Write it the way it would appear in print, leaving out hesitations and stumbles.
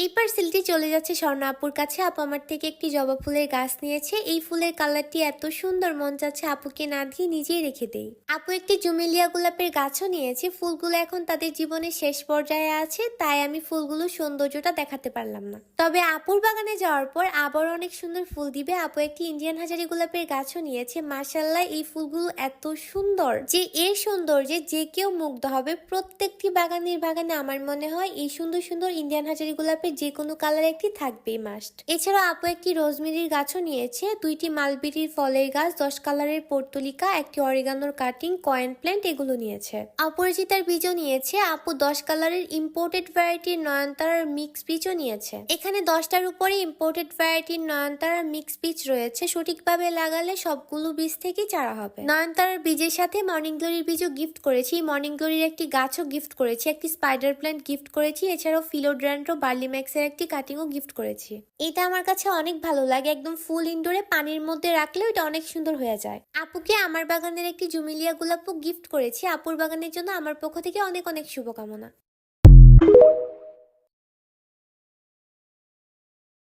এই পার্সেলটি চলে যাচ্ছে স্বর্ণা আপুর কাছে। আপু আমার থেকে একটি জবা ফুলের গাছ নিয়েছে। এই ফুলের কালারটি এত সুন্দর, মন চাচ্ছে আপুকে না দিয়ে নিজেই রেখে দেই। আপু একটি জুমেলিয়া গোলাপের গাছও নিয়েছে। ফুলগুলো এখন তাদের জীবনের শেষ পর্যায়ে আছে, তাই আমি ফুলগুলোর সৌন্দর্যটা দেখাতে পারলাম না। তবে আপুর বাগানে যাওয়ার পর আবার অনেক সুন্দর ফুল দিবে। আপু একটি ইন্ডিয়ান হাজারি গোলাপের গাছও নিয়েছে। মাশাআল্লাহ, এই ফুলগুলো এত সুন্দর যে এর সৌন্দর্যে যে কেউ মুগ্ধ হবে। প্রত্যেকটি বাগানে আমার মনে হয় এই সুন্দর সুন্দর ইন্ডিয়ান হাজারি গোলাপের যে কোনো কালার একটি থাকবেই মাস্ট। এছাড়া আপু একটি রোজমেরির গাছও নিয়েছে, দুইটি মালবেরির ফলের গাছ, 10 কালারের পর্তুলিকা, একটি অরিগানোর কাটিং, কয়েন প্ল্যান্ট এগুলো নিয়েছে। অপরাজিতার বীজও নিয়েছে। আপু 10 কালারের ইম্পোর্টেড ভ্যারাইটির নয়নতারার মিক্স বীজও নিয়েছে। এখানে 10টার উপরে ইম্পোর্টেড ভ্যারাইটির নয়নতারার মিক্স বীজ রয়েছে। সঠিকভাবে লাগালে সবগুলো বীজ থেকেই চারা হবে। নয়নতারার বীজের সাথে মর্নিং গ্লোরির বীজও গিফট করেছি। মর্নিং গ্লোরির একটি গাছও গিফট করেছি, একটি স্পাইডার প্ল্যান্ট গিফট করেছি। এছাড়াও ফিলোড্রান্ড্রো বার্লি ম্যাক্সের একটি কাটিংও গিফট করেছি। এটা আমার কাছে অনেক ভালো লাগে, একদম ফুল ইনডোরে পানির মধ্যে রাখলে এটা অনেক সুন্দর হয়ে যায়। আপুকে আমার বাগানের একটি জুমেলিয়া গোলাপও গিফট করেছি। আপুর বাগানের জন্য আমার পক্ষ থেকে অনেক অনেক শুভকামনা।